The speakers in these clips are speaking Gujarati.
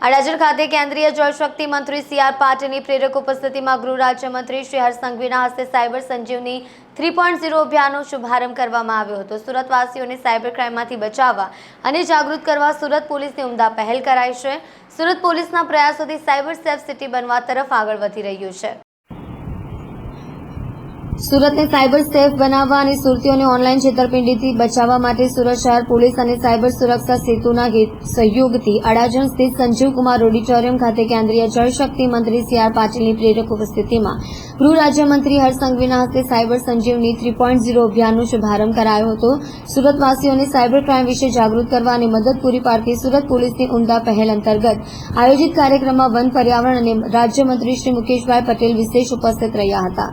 અડાજણ ખાતે કેન્દ્રીય જળશક્તિ મંત્રી સી.આર. પાટીલની પ્રેરક ઉપસ્થિતિમાં ગૃહ રાજ્યમંત્રી શ્રી હર્ષ સંઘવીના હસ્તે સાયબર સંજીવની 3.0 અભિયાનનો શુભારંભ કરવામાં આવ્યો હતો। સુરતવાસીઓને સાયબર ક્રાઇમમાંથી બચાવવા અને જાગૃત કરવા સુરત પોલીસની ઉમદા પહેલ કરાઈ છે। સુરત પોલીસના પ્રયાસોથી સાયબર સેફ સિટી બનવા તરફ આગળ વધી રહ્યું છે। સુરતને સાયબર સેફ બનાવવા અને સુરતીઓને ઓનલાઈન છેતરપિંડીથી બચાવવા માટે સુરત શહેર પોલીસ અને સાયબર સુરક્ષા સેતુના સહયોગથી અડાજણ સ્થિત સંજીવ કુમાર ઓડિટોરિયમ ખાતે કેન્દ્રીય જળશક્તિ મંત્રી સી.આર. પાટીલની પ્રેરક ઉપસ્થિતિમાં ગૃહ રાજ્યમંત્રી હર્ષ સંઘવીના હસ્તે સાયબર સંજીવની 3.0 અભિયાનનો શુભારંભ કરાયો હતો। સુરતવાસીઓને સાયબર ક્રાઇમ વિશે જાગૃત કરવા અને મદદ પૂરી પાડતી સુરત પોલીસની ઉમદા પહેલ અંતર્ગત આયોજિત કાર્યક્રમમાં વન પર્યાવરણ અને રાજ્યમંત્રી શ્રી મુકેશભાઈ પટેલ વિશેષ ઉપસ્થિત રહ્યા હતા।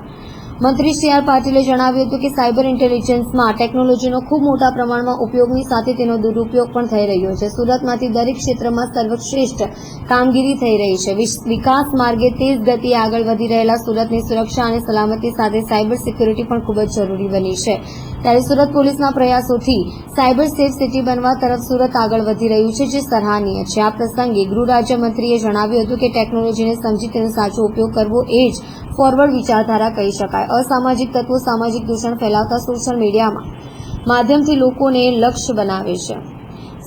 મંત્રી સી.આર. પાટીલે જણાવ્યું હતું કે સાયબર ઇન્ટેલિજન્સમાં ટેકનોલોજીનો ખૂબ મોટા પ્રમાણમાં ઉપયોગની સાથે તેનો દુરુપયોગ પણ થઈ રહ્યો છે। સુરતમાંથી દરેક ક્ષેત્રમાં સર્વશ્રેષ્ઠ કામગીરી થઈ રહી છે। વિકાસ માર્ગે તેજ ગતિએ આગળ વધી રહેલા સુરતની સુરક્ષા અને સલામતી સાથે સાયબર સિક્યુરિટી પણ ખૂબ જ જરૂરી બની છે। ત્યારે સુરત પોલીસના પ્રયાસોથી સાયબર સેફ સિટી બનવા તરફ સુરત આગળ વધી રહ્યું છે, જે સરાહનીય છે। આ પ્રસંગે ગૃહ રાજ્યમંત્રીએ જણાવ્યું હતું કે ટેકનોલોજીને સમજી તેનો સાચો ઉપયોગ કરવો એ જ ફોરવર્ડ વિચારધારા કહી શકાય। અસામાજિક તત્વો સામાજિક દૂષણ ફેલાવતા સોશિયલ મીડિયામાં માધ્યમથી લોકોને લક્ષ્ય બનાવે છે।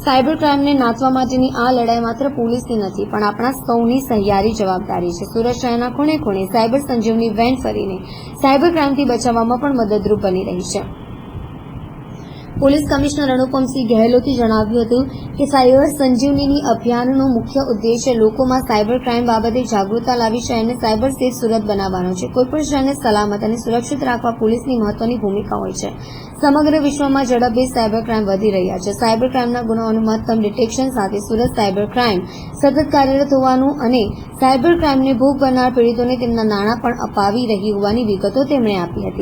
સાયબર ક્રાઇમને નાથવા માટેની આ લડાઈ માત્ર પોલીસની નથી, પણ આપણા સૌની સહિયારી જવાબદારી છે। સુરત શહેરના ખૂણે ખૂણે સાયબર સંજીવની વેન ફરીને સાયબર ક્રાઇમથી બચાવવામાં પણ મદદરૂપ બની રહી છે। પોલીસ કમિશનર અનુપમસિંહ ગહેલોતે જણાવ્યું હતું કે સાયબર સંજીવની અભિયાનનો મુખ્ય ઉદ્દેશ્ય લોકોમાં સાયબર ક્રાઇમ બાબતે જાગૃતતા લાવી શહેરને સાયબર સેફ સુરત બનાવવાનો છે। કોઈપણ શહેરને સલામત અને સુરક્ષિત રાખવા પોલીસની મહત્વની ભૂમિકા હોય છે। સમગ્ર વિશ્વમાં ઝડપથી સાયબર ક્રાઇમ વધી રહ્યા છે। સાયબર ક્રાઇમના ગુનાઓનું મહત્તમ ડિટેક્શન સાથે સુરત સાયબર ક્રાઇમ સતત કાર્યરત હોવાનું અને સાયબર ક્રાઇમને ભોગ બનનાર પીડિતોને તેમના નાણાં પણ અપાવી રહી હોવાની વિગતો તેમણે આપી હતી।